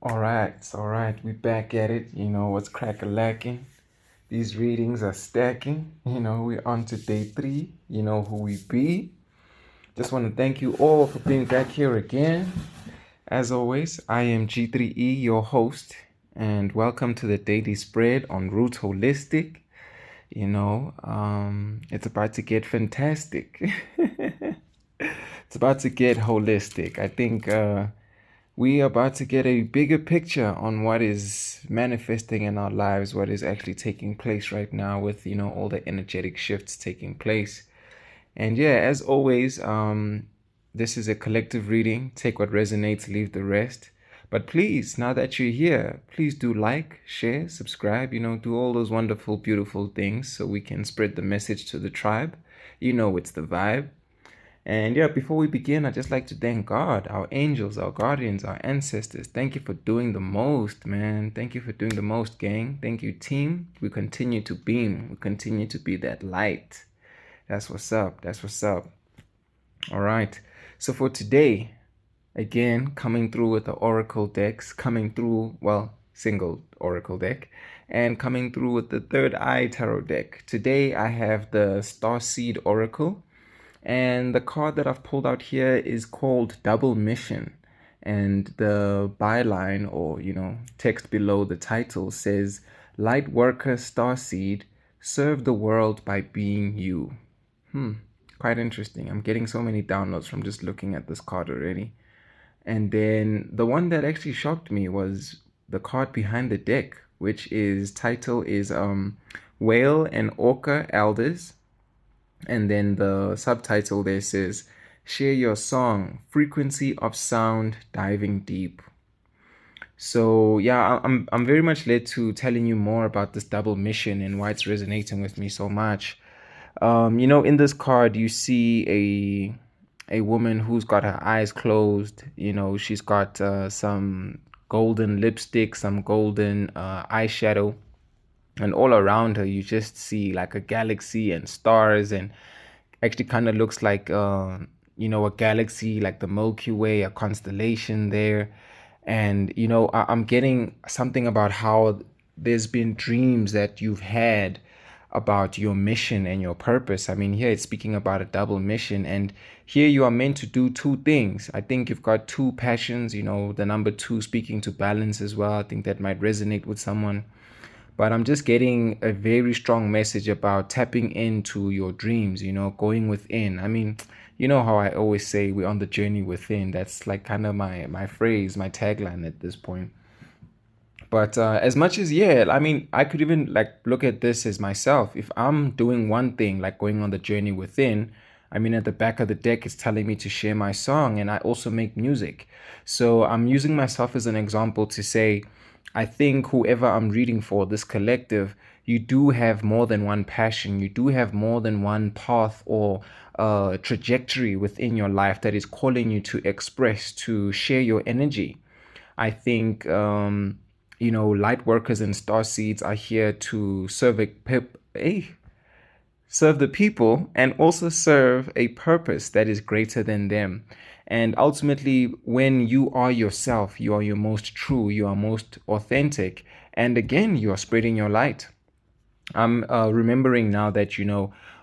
All right, we back at it. You know what's crack-a-lacking. These readings are stacking. We're on to day three. You know who we be. Just want to thank you all for being back here again. As always, I am G3E, your host, and welcome to the daily spread on Roots Holistic. It's about to get fantastic. It's about to get holistic. I think we are about to get a bigger picture on what is manifesting in our lives, what is actually taking place right now with, all the energetic shifts taking place. And yeah, as always, this is a collective reading. Take what resonates, leave the rest. But please, now that you're here, please do like, share, subscribe, do all those wonderful, beautiful things so we can spread the message to the tribe. It's the vibe. And yeah, before we begin, I'd just like to thank God, our angels, our guardians, our ancestors. Thank you for doing the most, man. Thank you for doing the most, gang. Thank you, team. We continue to beam. We continue to be that light. That's what's up. That's what's up. All right. So for today, again, coming through with the Oracle decks, coming through, well, single Oracle deck, and coming through with the Third Eye Tarot deck. Today, I have the Starseed Oracle. And the card that I've pulled out here is called Double Mission. And the byline or, text below the title says, Light Worker Starseed, serve the world by being you. Quite interesting. I'm getting so many downloads from just looking at this card already. And then the one that actually shocked me was the card behind the deck, which is title is Whale and Orca Elders. And then the subtitle there says, Share your song, frequency of sound, diving deep. So yeah, I'm very much led to telling you more about this double mission and why it's resonating with me so much. In this card you see a woman who's got her eyes closed. She's got some golden lipstick, some golden eyeshadow. And all around her, you just see like a galaxy and stars, and actually kind of looks like, a galaxy, like the Milky Way, a constellation there. And, I'm getting something about how there's been dreams that you've had about your mission and your purpose. I mean, here it's speaking about a double mission, and here you are meant to do two things. I think you've got two passions, the number two speaking to balance as well. I think that might resonate with someone. But I'm just getting a very strong message about tapping into your dreams, going within. I mean, you know how I always say we're on the journey within. That's like kind of my phrase, my tagline at this point. But as much as, yeah, I mean, I could even like look at this as myself. If I'm doing one thing, like going on the journey within, I mean, at the back of the deck, it's telling me to share my song, and I also make music. So I'm using myself as an example to say, I think whoever I'm reading for, this collective, you do have more than one passion. You do have more than one path or trajectory within your life that is calling you to express, to share your energy. I think, light workers and star seeds are here to serve the people and also serve a purpose that is greater than them. And ultimately, when you are yourself, you are your most true, you are most authentic. And again, you are spreading your light. I'm remembering now that,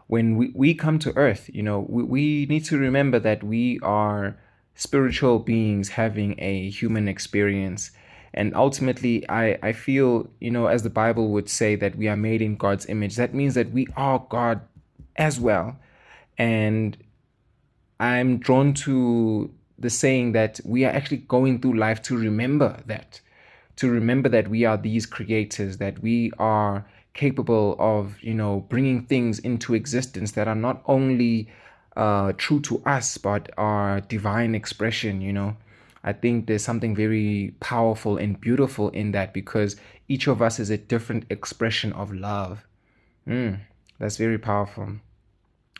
when we come to earth, we need to remember that we are spiritual beings having a human experience. And ultimately, I feel, as the Bible would say, that we are made in God's image. That means that we are God as well. And I'm drawn to the saying that we are actually going through life to remember that we are these creators, that we are capable of, bringing things into existence that are not only true to us, but are divine expression. I think there's something very powerful and beautiful in that, because each of us is a different expression of love. That's very powerful.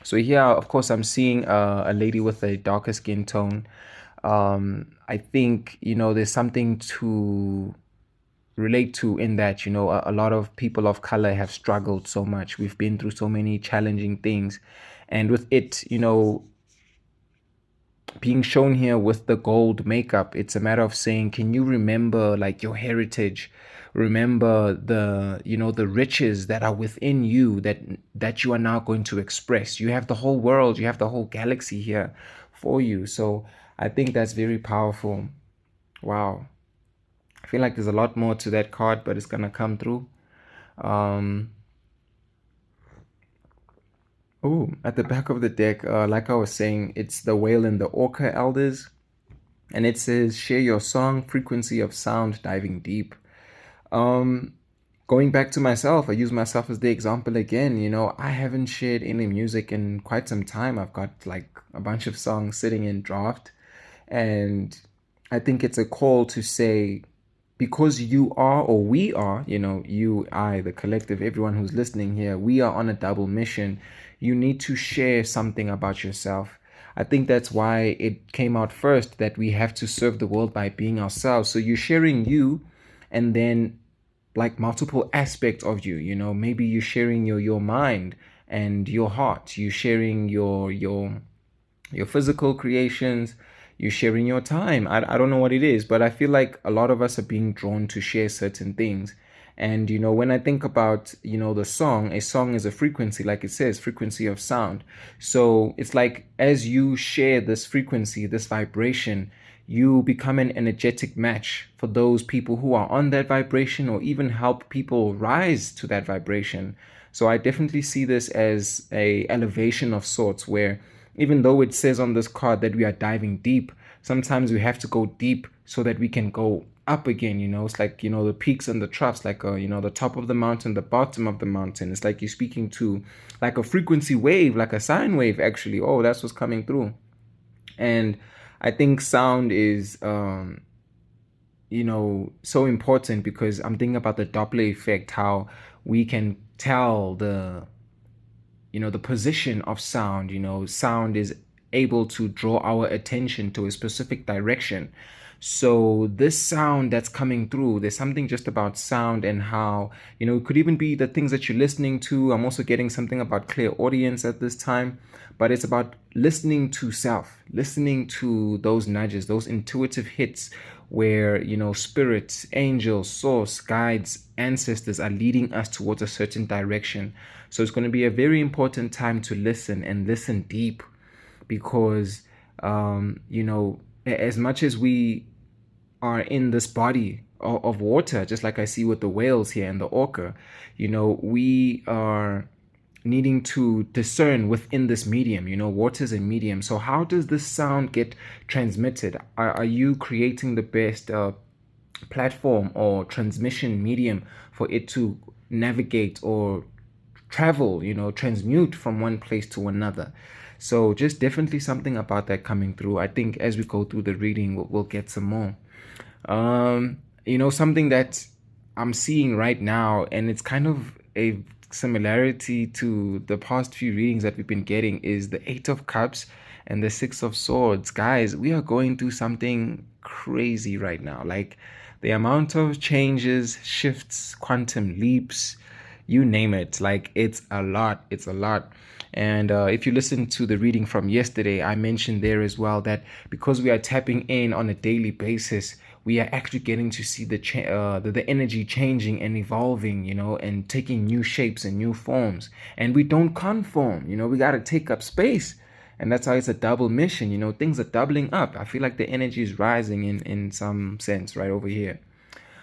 So here, of course, I'm seeing a lady with a darker skin tone. I think, there's something to relate to in that, a lot of people of color have struggled so much. We've been through so many challenging things. And with it, being shown here with the gold makeup. It's a matter of saying, can you remember like your heritage? Remember the, you know, the riches that are within you that you are now going to express. You have the whole world, you have the whole galaxy here for you. So I think that's very powerful. Wow. I feel like there's a lot more to that card, but it's gonna come through. Um, oh, at the back of the deck, like I was saying, it's the whale and the orca elders. And it says, share your song, frequency of sound, diving deep. Um, Going back to myself, I use myself as the example again. You know, I haven't shared any music in quite some time. I've got like a bunch of songs sitting in draft. And I think it's a call to say, because you are, or we are, you know, you, I, the collective, everyone who's listening here, we are on a double mission. You need to share something about yourself. I think that's why it came out first that we have to serve the world by being ourselves. So you're sharing you, and then like multiple aspects of you, you know, maybe you're sharing your mind and your heart, you're sharing your physical creations, you're sharing your time. I don't know what it is, but I feel like a lot of us are being drawn to share certain things. And, you know, when I think about, you know, the song, a song is a frequency, like it says, frequency of sound. So it's like as you share this frequency, this vibration, you become an energetic match for those people who are on that vibration, or even help people rise to that vibration. So I definitely see this as a elevation of sorts, where even though it says on this card that we are diving deep, sometimes we have to go deep so that we can go up again. You know, it's like, you know, the peaks and the troughs, like you know, the top of the mountain, the bottom of the mountain. It's like you're speaking to like a frequency wave, like a sine wave actually. Oh, that's what's coming through. And I think sound is you know, so important, because I'm thinking about the Doppler effect, how we can tell the, you know, the position of sound. You know, sound is able to draw our attention to a specific direction. So this sound that's coming through, there's something just about sound, and how, you know, it could even be the things that you're listening to. I'm also getting something about clear audience at this time, but it's about listening to self, listening to those nudges, those intuitive hits, where, you know, spirits, angels, source, guides, ancestors are leading us towards a certain direction. So it's going to be a very important time to listen, and listen deep, because you know, as much as we are in this body of water, just like I see with the whales here and the orca, you know, we are needing to discern within this medium. You know, water is a medium. So how does this sound get transmitted? Are you creating the best platform or transmission medium for it to navigate or travel, you know, transmute from one place to another? So just definitely something about that coming through. I think as we go through the reading, we'll get some more. You know, something that I'm seeing right now, and it's kind of a similarity to the past few readings that we've been getting, is the Eight of Cups and the Six of Swords. Guys, we are going through something crazy right now. Like the amount of changes, shifts, quantum leaps, you name it. Like it's a lot. It's a lot. And if you listen to the reading from yesterday, I mentioned there as well that because we are tapping in on a daily basis, we are actually getting to see the energy changing and evolving, you know, and taking new shapes and new forms. And we don't conform, you know, we got to take up space. And that's how it's a double mission, you know, things are doubling up. I feel like the energy is rising in some sense right over here.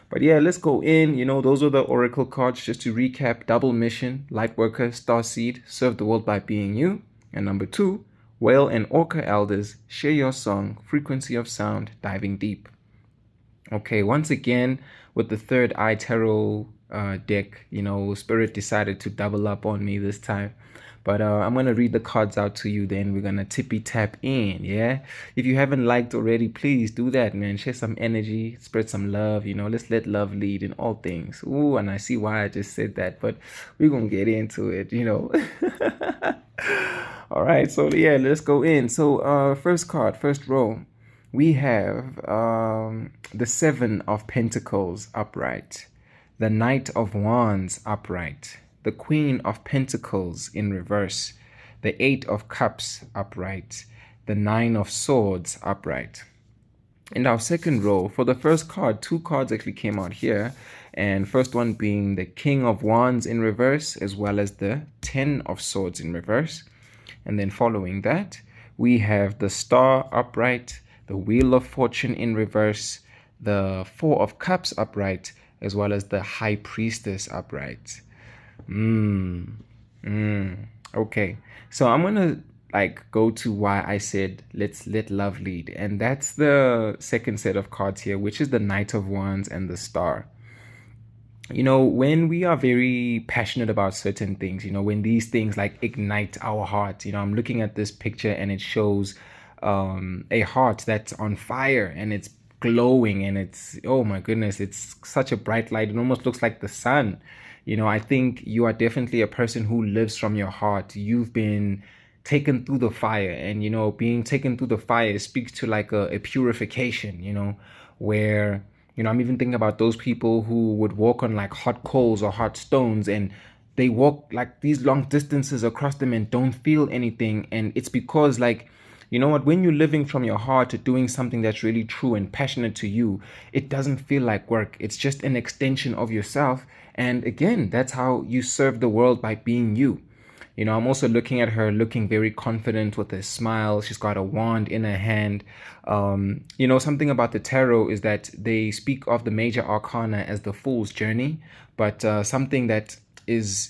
But yeah, let's go in. You know, those are the oracle cards. Just to recap: double mission, light worker, star seed, serve the world by being you. And number 2, whale and orca elders, share your song, frequency of sound, diving deep. Okay, once again, with the third eye tarot deck, you know, Spirit decided to double up on me this time. But I'm going to read the cards out to you, then we're going to tippy tap in, yeah? If you haven't liked already, please do that, man. Share some energy, spread some love, you know, let's let love lead in all things. Ooh, and I see why I just said that, but we're going to get into it, you know. All right, so yeah, let's go in. So first card, first row, we have the Seven of Pentacles upright, the Knight of Wands upright, the Queen of Pentacles in reverse, the Eight of Cups upright, the Nine of Swords upright. In our second row, for the first card, two cards actually came out here. And first one being the King of Wands in reverse, as well as the Ten of Swords in reverse. And then following that, we have the Star upright, the Wheel of Fortune in reverse, the Four of Cups upright, as well as the High Priestess upright. Okay, so I'm gonna go to why I said let's let love lead, and that's the second set of cards here, which is the Knight of Wands and the Star. When we are very passionate about certain things, when these things like ignite our heart, I'm looking at this picture and it shows a heart that's on fire and it's glowing and it's, oh my goodness, it's such a bright light. It almost looks like the sun. I think you are definitely a person who lives from your heart. You've been taken through the fire, and being taken through the fire speaks to like a purification, where I'm even thinking about those people who would walk on like hot coals or hot stones, and they walk like these long distances across them and don't feel anything. And it's because, like, you know what, when you're living from your heart to doing something that's really true and passionate to you, it doesn't feel like work. It's just an extension of yourself. And again, that's how you serve the world, by being you. I'm also looking at her looking very confident with a smile. She's got a wand in her hand. Something about the tarot is that they speak of the major arcana as the fool's journey, but something that is,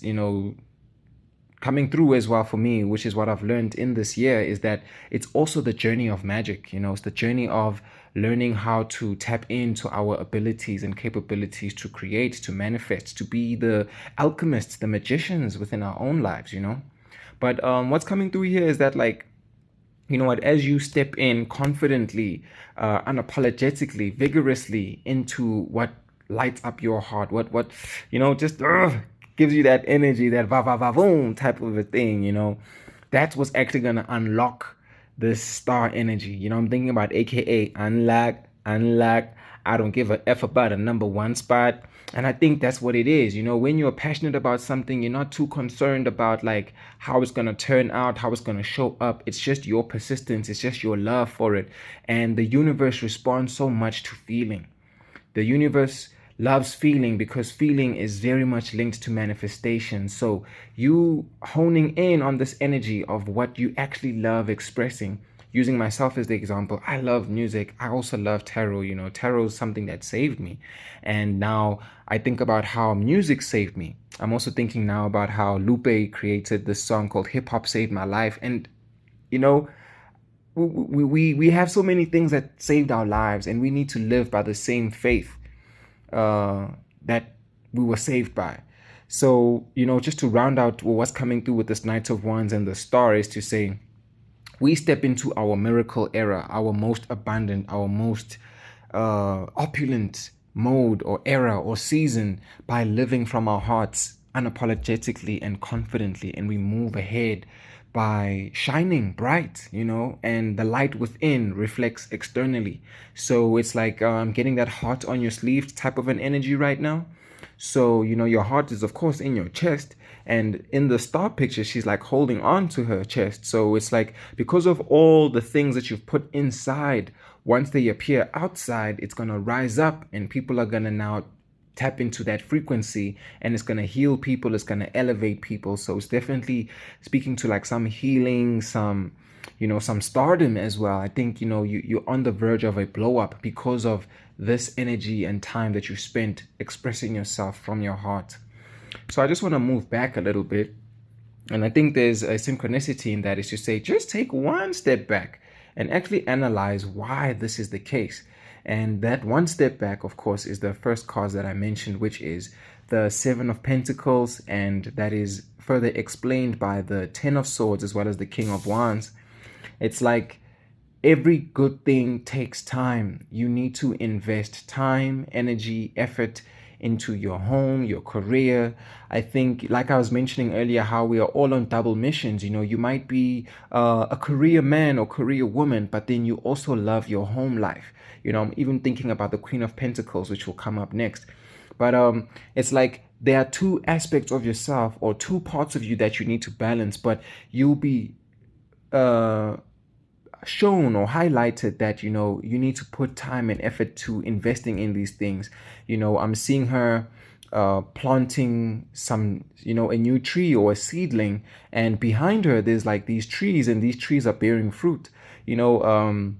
coming through as well for me, which is what I've learned in this year, is that it's also the journey of magic. It's the journey of learning how to tap into our abilities and capabilities to create, to manifest, to be the alchemists, the magicians within our own lives. But what's coming through here is that, like, as you step in confidently, unapologetically, vigorously into what lights up your heart, what just gives you that energy, that va va va boom type of a thing, that's what's actually gonna unlock this star energy. I'm thinking about AKA unlock. I don't give a F about a number one spot. And I think that's what it is. When you're passionate about something, you're not too concerned about like how it's going to turn out, how it's going to show up. It's just your persistence. It's just your love for it. And the universe responds so much to feeling. The universe loves feeling because feeling is very much linked to manifestation. So you honing in on this energy of what you actually love expressing. Using myself as the example, I love music. I also love tarot. Tarot is something that saved me. And now I think about how music saved me. I'm also thinking now about how Lupe created this song called Hip Hop Saved My Life. And, we have so many things that saved our lives, and we need to live by the same faith that we were saved by. So, just to round out what's coming through with this Knight of Wands and the Star is to say, we step into our miracle era, our most abundant, our most opulent mode or era or season, by living from our hearts unapologetically and confidently. And we move ahead by shining bright, and the light within reflects externally. So it's like getting that heart on your sleeve type of an energy right now. So, your heart is, of course, in your chest. And in the star picture, she's like holding on to her chest. So it's like, because of all the things that you've put inside, once they appear outside, it's going to rise up, and people are going to now tap into that frequency, and it's going to heal people. It's going to elevate people. So it's definitely speaking to like some healing, some stardom as well. I think, you're on the verge of a blow up because of this energy and time that you spent expressing yourself from your heart. So I just want to move back a little bit. And I think there's a synchronicity in that, is to say, just take one step back and actually analyze why this is the case. And that one step back, of course, is the first cause that I mentioned, which is the Seven of Pentacles. And that is further explained by the Ten of Swords as well as the King of Wands. It's like, every good thing takes time. You need to invest time, energy, effort into your home, your career. I think, like I was mentioning earlier, how we are all on double missions. You might be a career man or career woman, but then you also love your home life. I'm even thinking about the Queen of Pentacles, which will come up next. But it's like, there are two aspects of yourself, or two parts of you, that you need to balance, but you'll be shown or highlighted that, you know, you need to put time and effort to investing in these things. You know, I'm seeing her planting some, you know, a new tree or a seedling, and behind her there's like these trees, and these trees are bearing fruit. You know,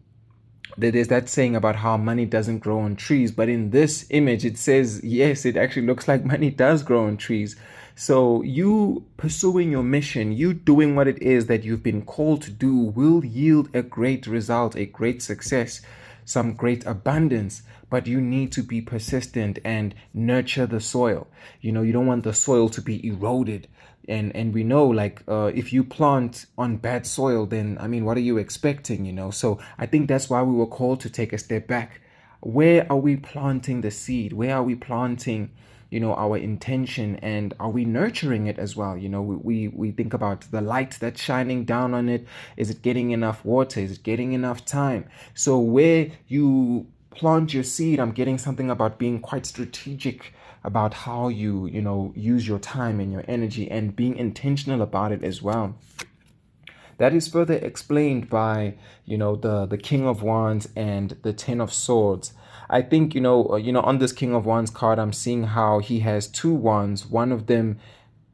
there's that saying about how money doesn't grow on trees, but in this image it says yes, it actually looks like money does grow on trees. So you pursuing your mission, you doing what it is that you've been called to do, will yield a great result, a great success, some great abundance. But you need to be persistent and nurture the soil. You know, you don't want the soil to be eroded. And we know, like, if you plant on bad soil, then I mean, what are you expecting? You know, so I think that's why we were called to take a step back. Where are we planting the seed? Where are we planting, you know, our intention, and are we nurturing it as well? You know, we think about the light that's shining down on it. Is it getting enough water? Is it getting enough time? So where you plant your seed, I'm getting something about being quite strategic about how you know, use your time and your energy, and being intentional about it as well. That is further explained by, you know, the King of Wands and the Ten of Swords. I think, you know, on this King of Wands card, I'm seeing how he has two wands, one of them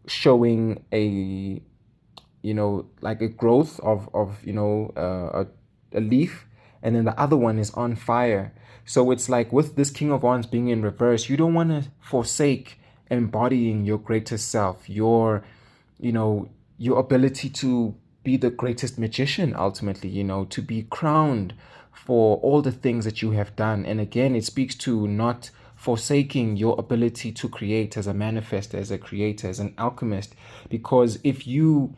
showing a, you know, like a growth of you know, a leaf, and then the other one is on fire. So it's like, with this King of Wands being in reverse, you don't want to forsake embodying your greatest self, your, you know, your ability to be the greatest magician, ultimately, you know, to be crowned for all the things that you have done. And again, it speaks to not forsaking your ability to create as a manifester, as a creator, as an alchemist. Because if you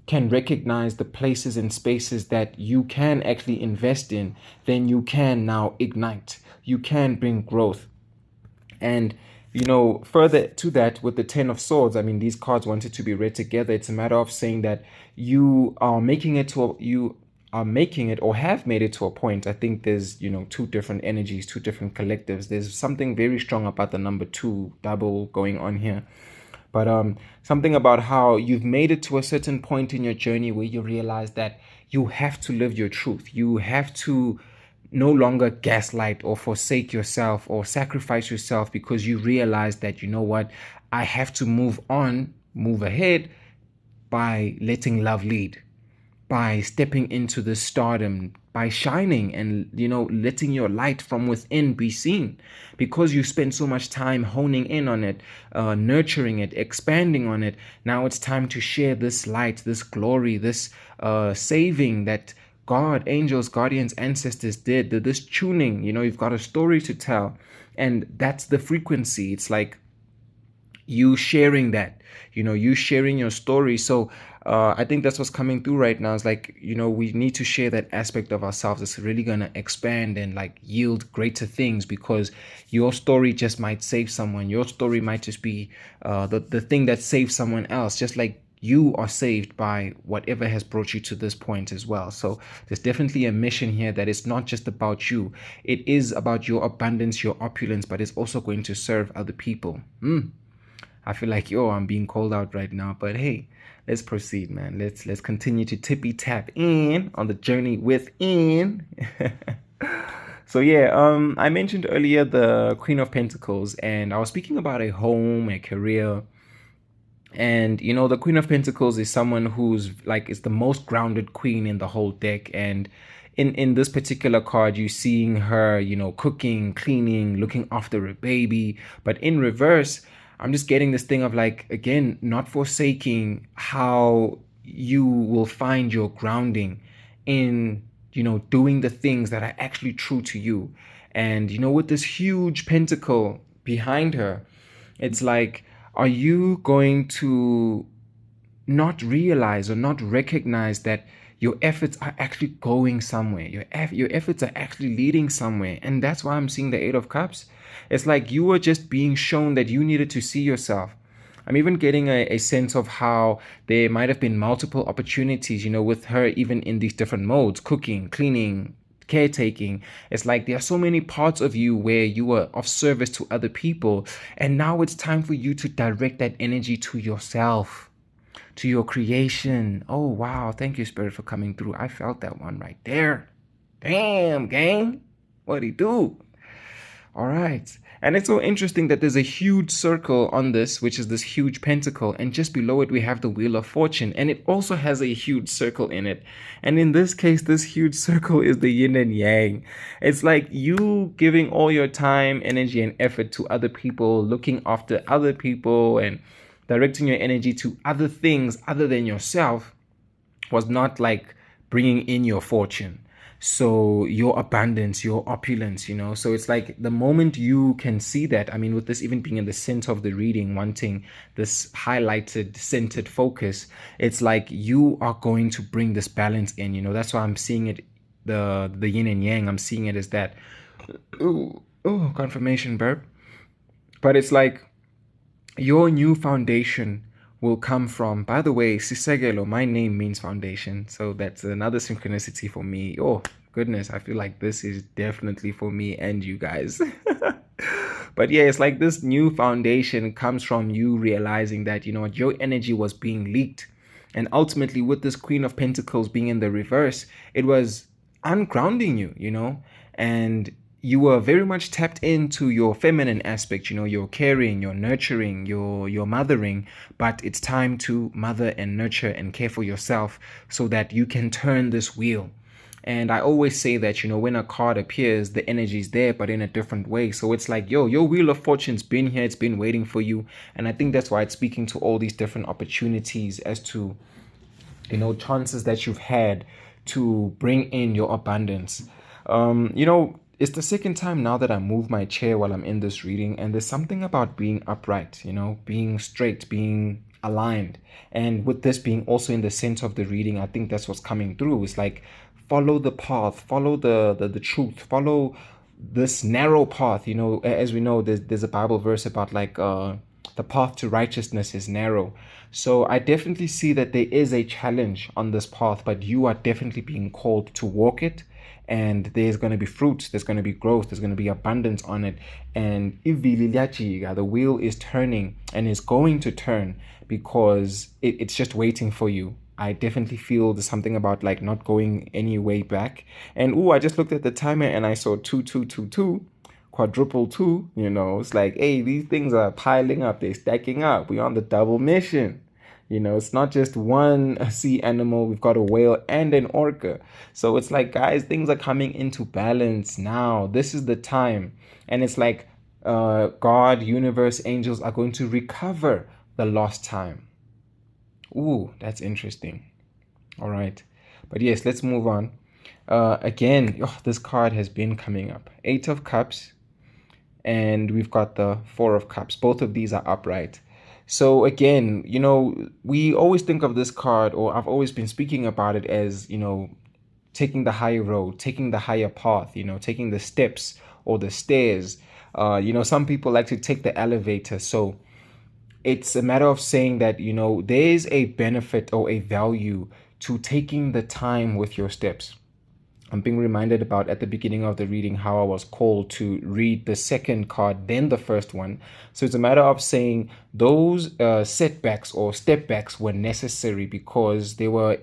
can recognize the places and spaces that you can actually invest in, then you can now ignite, you can bring growth. And, you know, further to that, with the Ten of Swords, I mean, these cards wanted to be read together. It's a matter of saying that you are making it to you are making it, or have made it to a point. I think there's, you know, two different energies, two different collectives. There's something very strong about the number two double going on here. But something about how you've made it to a certain point in your journey where you realize that you have to live your truth. You have to no longer gaslight or forsake yourself or sacrifice yourself, because you realize that, you know what, I have to move on, move ahead, by letting love lead, by stepping into the stardom, by shining and, you know, letting your light from within be seen, because you spend so much time honing in on it, nurturing it, expanding on it. Now it's time to share this light, this glory, this saving that God, angels, guardians, ancestors did, this tuning. You know, you've got a story to tell, and that's the frequency. It's like you sharing that, you know, you sharing your story. So I think that's what's coming through right now. It's like, you know, we need to share that aspect of ourselves that's really going to expand and like yield greater things, because your story just might save someone. Your story might just be the thing that saves someone else, just like you are saved by whatever has brought you to this point as well. So there's definitely a mission here that is not just about you. It is about your abundance, your opulence, but it's also going to serve other people. I feel like, yo, I'm being called out right now, but hey, let's proceed, man. Let's continue to tippy tap in on the journey within. So yeah, I mentioned earlier the Queen of Pentacles, and I was speaking about a home, a career. And, you know, the Queen of Pentacles is someone who's like, is the most grounded queen in the whole deck. And in this particular card, you're seeing her, you know, cooking, cleaning, looking after a baby. But in reverse, I'm just getting this thing of like, again, not forsaking how you will find your grounding in, you know, doing the things that are actually true to you. And, you know, with this huge pentacle behind her, it's like, are you going to not realize or not recognize that your efforts are actually going somewhere? Your efforts are actually leading somewhere. And that's why I'm seeing the Eight of Cups. It's like you were just being shown that you needed to see yourself. I'm even getting a sense of how there might have been multiple opportunities, you know, with her, even in these different modes, cooking, cleaning, caretaking. It's like there are so many parts of you where you were of service to other people, and now it's time for you to direct that energy to yourself. to your creation. Oh, wow. Thank you, Spirit, for coming through. I felt that one right there. Damn, gang. What'd he do? All right. And it's so interesting that there's a huge circle on this, which is this huge pentacle. And just below it, we have the Wheel of Fortune. And it also has a huge circle in it. And in this case, this huge circle is the yin and yang. It's like you giving all your time, energy, and effort to other people, looking after other people, and directing your energy to other things other than yourself was not like bringing in your fortune. So your abundance, your opulence, so it's like the moment you can see that, I mean, with this even being in the center of the reading, wanting this highlighted centered focus, it's like you are going to bring this balance in. That's why I'm seeing it, the yin and yang. I'm seeing it as that. Ooh, confirmation burp. But it's like your new foundation will come from, by the way, Sisekelo, my name means foundation. So that's another synchronicity for me. Oh, goodness. I feel like this is definitely for me and you guys. But yeah, it's like this new foundation comes from you realizing that, what, your energy was being leaked. And ultimately, with this Queen of Pentacles being in the reverse, it was ungrounding you, and you were very much tapped into your feminine aspect, your caring, your nurturing, your mothering. But it's time to mother and nurture and care for yourself so that you can turn this wheel. And I always say that, when a card appears, the energy is there, but in a different way. So it's like, yo, your Wheel of Fortune's been here. It's been waiting for you. And I think that's why it's speaking to all these different opportunities as to, chances that you've had to bring in your abundance. It's the second time now that I move my chair while I'm in this reading, and there's something about being upright, being straight, being aligned. And with this being also in the center of the reading, I think that's what's coming through. It's like, follow the path, follow the truth, follow this narrow path. As we know, there's a Bible verse about like the path to righteousness is narrow. So I definitely see that there is a challenge on this path, but you are definitely being called to walk it. And there's going to be fruit, there's going to be growth, there's going to be abundance on it. And the wheel is turning and is going to turn because it's just waiting for you. I definitely feel there's something about like not going any way back. And I just looked at the timer and I saw 2222, quadruple two. It's like, hey, these things are piling up, they're stacking up. We're on the double mission. It's not just one sea animal. We've got a whale and an orca. So it's like, guys, things are coming into balance now. This is the time. And it's like God, universe, angels are going to recover the lost time. Ooh, that's interesting. All right. But yes, let's move on. Again, this card has been coming up. 8 of Cups. And we've got the 4 of Cups. Both of these are upright. So again, we always think of this card, or I've always been speaking about it as, taking the higher road, taking the higher path, taking the steps or the stairs. Some people like to take the elevator. So it's a matter of saying that, there's a benefit or a value to taking the time with your steps. I'm being reminded about at the beginning of the reading how I was called to read the second card, then the first one. So it's a matter of saying those setbacks or step backs were necessary because they were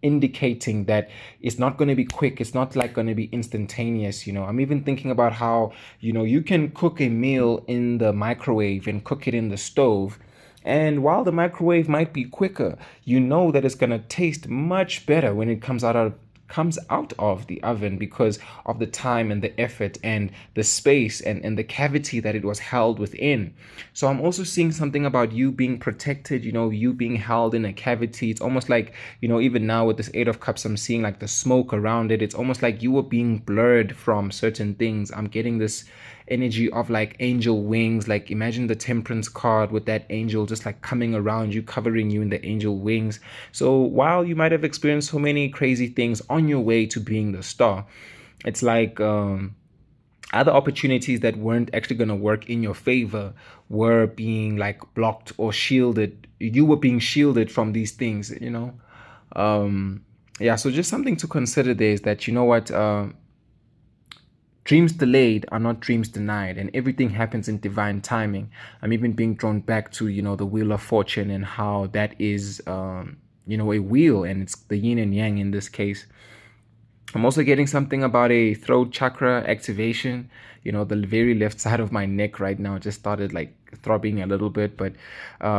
indicating that it's not going to be quick. It's not like going to be instantaneous. I'm even thinking about how, you can cook a meal in the microwave and cook it in the stove. And while the microwave might be quicker, that it's going to taste much better when it comes out of the oven because of the time and the effort and the space and the cavity that it was held within. So I'm also seeing something about you being protected, you being held in a cavity. It's almost like, even now with this 8 of Cups, I'm seeing like the smoke around it. It's almost like you were being blurred from certain things. I'm getting this energy of like angel wings. Like imagine the Temperance card with that angel just like coming around you, covering you in the angel wings. So while you might have experienced so many crazy things on your way to being the star, it's like other opportunities that weren't actually going to work in your favor were being like blocked or shielded. You were being shielded from these things, so just something to consider there is that, dreams delayed are not dreams denied, and everything happens in divine timing. I'm even being drawn back to, the Wheel of Fortune and how that is, a wheel, and it's the yin and yang in this case. I'm also getting something about a throat chakra activation. The very left side of my neck right now just started like throbbing a little bit, but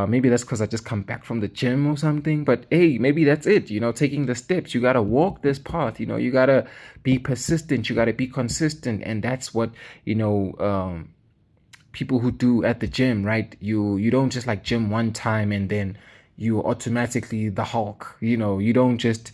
maybe that's because I just come back from the gym or something. But hey, maybe that's it. Taking the steps. You gotta walk this path. You gotta be persistent. You gotta be consistent, and that's what people who do at the gym, right? You don't just like gym one time and then you automatically the Hulk. You don't just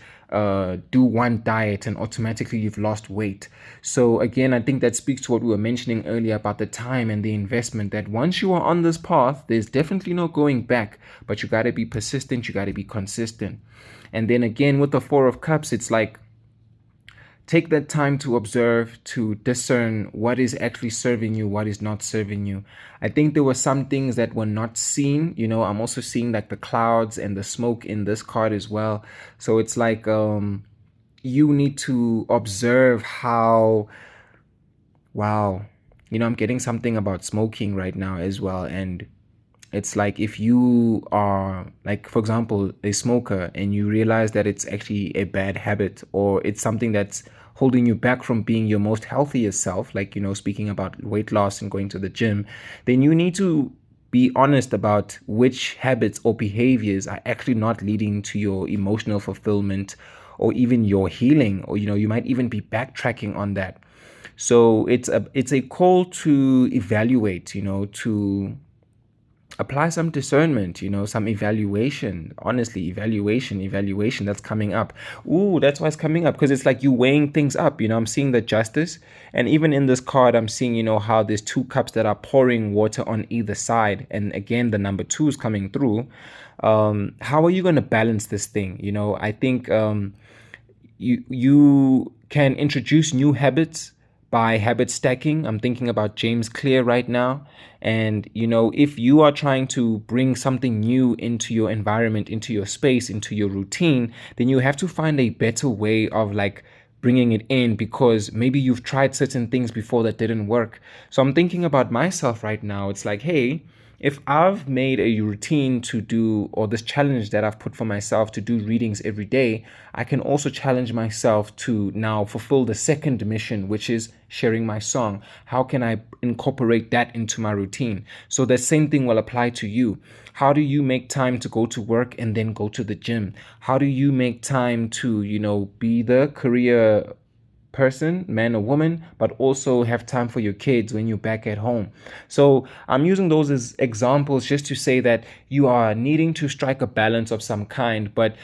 do one diet and automatically you've lost weight. So again, I think that speaks to what we were mentioning earlier about the time and the investment, that once you are on this path, there's definitely no going back, but you got to be persistent, you got to be consistent. And then again, with the Four of Cups, it's like, take that time to observe, to discern what is actually serving you, what is not serving you. I think there were some things that were not seen. I'm also seeing like the clouds and the smoke in this card as well. So it's like you need to observe how, wow, I'm getting something about smoking right now as well. And it's like, if you are like, for example, a smoker, and you realize that it's actually a bad habit, or it's something that's holding you back from being your most healthiest self, like, speaking about weight loss and going to the gym, then you need to be honest about which habits or behaviors are actually not leading to your emotional fulfillment or even your healing, or you might even be backtracking on that. So it's a call to evaluate, to apply some discernment, some evaluation. Honestly, evaluation that's coming up. Ooh, that's why it's coming up, because it's like you weighing things up. I'm seeing the Justice, and even in this card I'm seeing, how there's two cups that are pouring water on either side, and again the number 2 is coming through. How are you going to balance this thing? I think you can introduce new habits by habit stacking. I'm thinking about James Clear right now. And, if you are trying to bring something new into your environment, into your space, into your routine, then you have to find a better way of like bringing it in, because maybe you've tried certain things before that didn't work. So I'm thinking about myself right now. It's like, hey, if I've made a routine to do, or this challenge that I've put for myself to do readings every day, I can also challenge myself to now fulfill the second mission, which is sharing my song. How can I incorporate that into my routine? So the same thing will apply to you. How do you make time to go to work and then go to the gym? How do you make time to, be the career person, man or woman, but also have time for your kids when you're back at home? So I'm using those as examples just to say that you are needing to strike a balance of some kind, but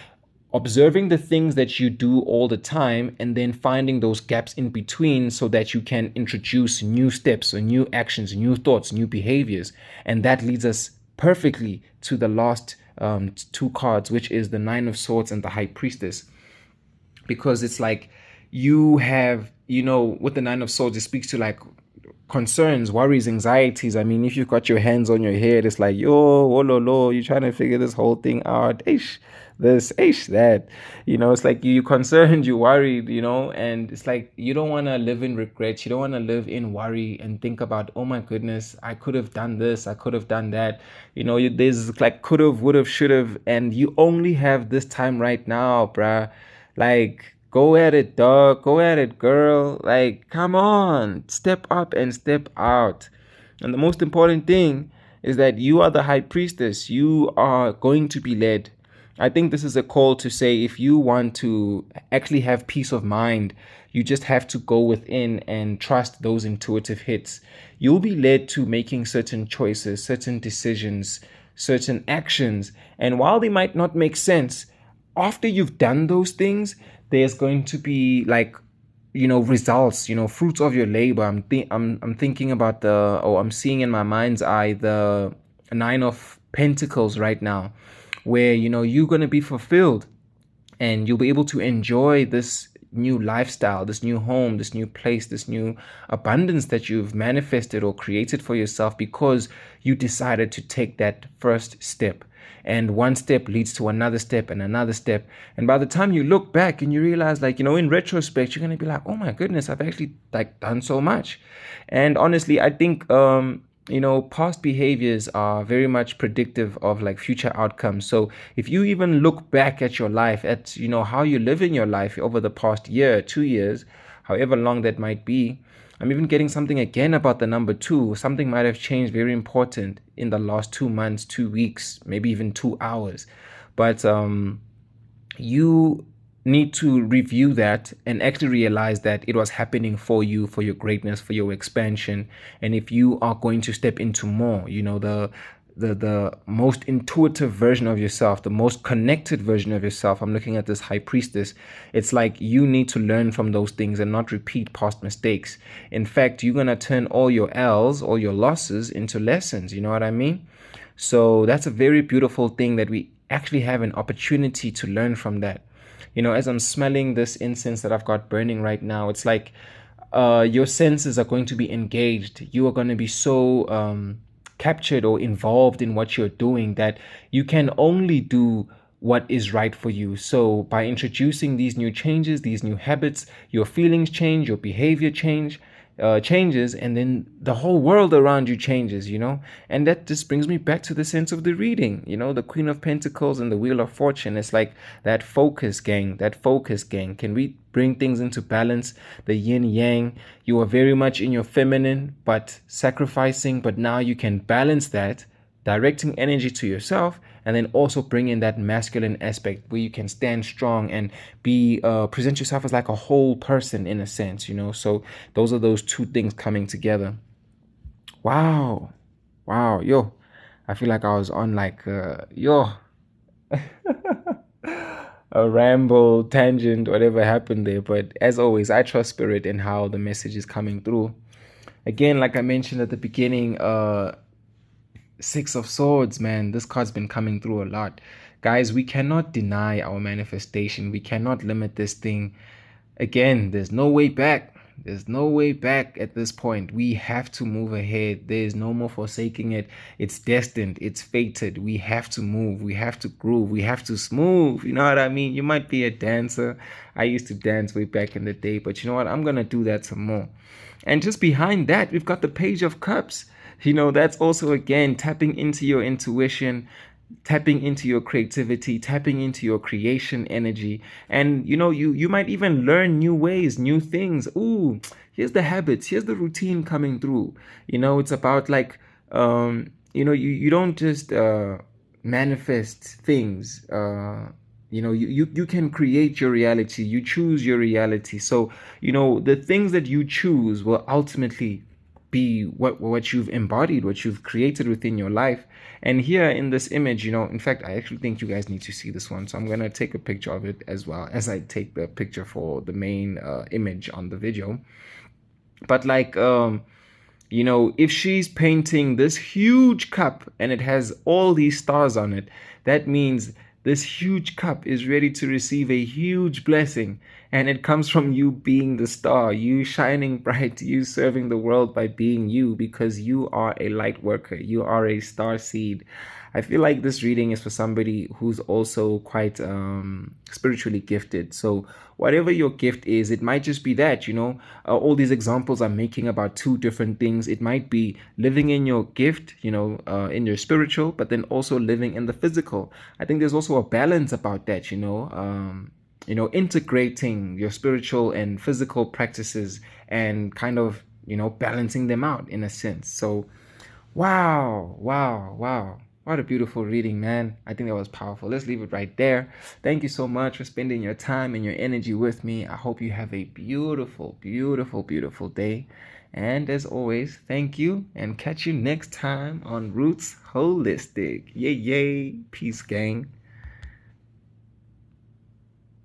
observing the things that you do all the time and then finding those gaps in between so that you can introduce new steps or new actions, new thoughts, new behaviors. And that leads us perfectly to the last 2 cards, which is the Nine of Swords and the High Priestess. Because it's like, you have, with the Nine of Swords, it speaks to like concerns, worries, anxieties. I mean, if you've got your hands on your head, it's like, yo, oh, lo, you're trying to figure this whole thing out. Ish, this, ish, that. It's like you're concerned, you're worried, and it's like you don't want to live in regrets. You don't want to live in worry and think about, oh my goodness, I could have done this, I could have done that. There's like could have, would have, should have, and you only have this time right now, bruh. Like, go at it, dog. Go at it, girl. Like, come on. Step up and step out. And the most important thing is that you are the High Priestess. You are going to be led. I think this is a call to say, if you want to actually have peace of mind, you just have to go within and trust those intuitive hits. You'll be led to making certain choices, certain decisions, certain actions. And while they might not make sense, after you've done those things, there's going to be like, results, fruits of your labor. I'm thinking about I'm seeing in my mind's eye the Nine of Pentacles right now, where you're going to be fulfilled and you'll be able to enjoy this new lifestyle, this new home, this new place, this new abundance that you've manifested or created for yourself, because you decided to take that first step. and one step leads to another step and another step. And by the time you look back and you realize, like, in retrospect, you're going to be like, oh my goodness, I've actually like done so much. And honestly, I think past behaviors are very much predictive of like future outcomes. So if you even look back at your life, at how you live in your life over the past year, 2 years, however long that might be. I'm even getting something again about the number two. Something might have changed very important in the last 2 months, 2 weeks, maybe even 2 hours. But you need to review that and actually realize that it was happening for you, for your greatness, for your expansion. And if you are going to step into more, the most intuitive version of yourself, the most connected version of yourself. I'm looking at this high priestess. It's like you need to learn from those things and not repeat past mistakes. In fact, you're going to turn all your L's, all your losses into lessons. You know what I mean? So that's a very beautiful thing that we actually have an opportunity to learn from that. As I'm smelling this incense that I've got burning right now, it's like your senses are going to be engaged. You are going to be so captured or involved in what you're doing that you can only do what is right for you. So by introducing these new changes, these new habits, your feelings change, your behavior changes, and then the whole world around you changes. And that just brings me back to the sense of the reading, the Queen of Pentacles and the Wheel of Fortune. It's like that focus, gang. Can we bring things into balance? The yin yang. You are very much in your feminine but sacrificing, but now you can balance that, directing energy to yourself, and then also bring in that masculine aspect where you can stand strong and be present yourself as like a whole person in a sense. So those are those two things coming together. Wow, yo, I feel like I was on like a ramble, tangent, whatever happened there. But as always, I trust spirit and how the message is coming through. Again, like I mentioned at the beginning, Six of Swords, man, this card's been coming through a lot. Guys, we cannot deny our manifestation. We cannot limit this thing. Again, there's no way back. There's no way back at this point. We have to move ahead. There's no more forsaking it. It's destined. It's fated. We have to move. We have to groove. We have to smooth. You know what I mean? You might be a dancer. I used to dance way back in the day, but you know what? I'm going to do that some more. And just behind that, we've got the Page of Cups. That's also, again, tapping into your intuition, tapping into your creativity, tapping into your creation energy. And you might even learn new ways, new things. Ooh, here's the habits, here's the routine coming through. It's about like you don't just manifest things. You can create your reality. You choose your reality. So the things that you choose will ultimately be what you've embodied, what you've created within your life. And here in this image, in fact, I actually think you guys need to see this one. So I'm going to take a picture of it as well as I take the picture for the main image on the video. But like, if she's painting this huge cup and it has all these stars on it, that means this huge cup is ready to receive a huge blessing. And it comes from you being the star, you shining bright, you serving the world by being you, because you are a light worker. You are a star seed. I feel like this reading is for somebody who's also quite spiritually gifted. So whatever your gift is, it might just be that, all these examples I'm making about two different things. It might be living in your gift, in your spiritual, but then also living in the physical. I think there's also a balance about that, integrating your spiritual and physical practices and kind of, balancing them out in a sense. So, wow. What a beautiful reading, man. I think that was powerful. Let's leave it right there. Thank you so much for spending your time and your energy with me. I hope you have a beautiful, beautiful, beautiful day. And as always, thank you and catch you next time on Roots Holistic. Yay. Peace, gang.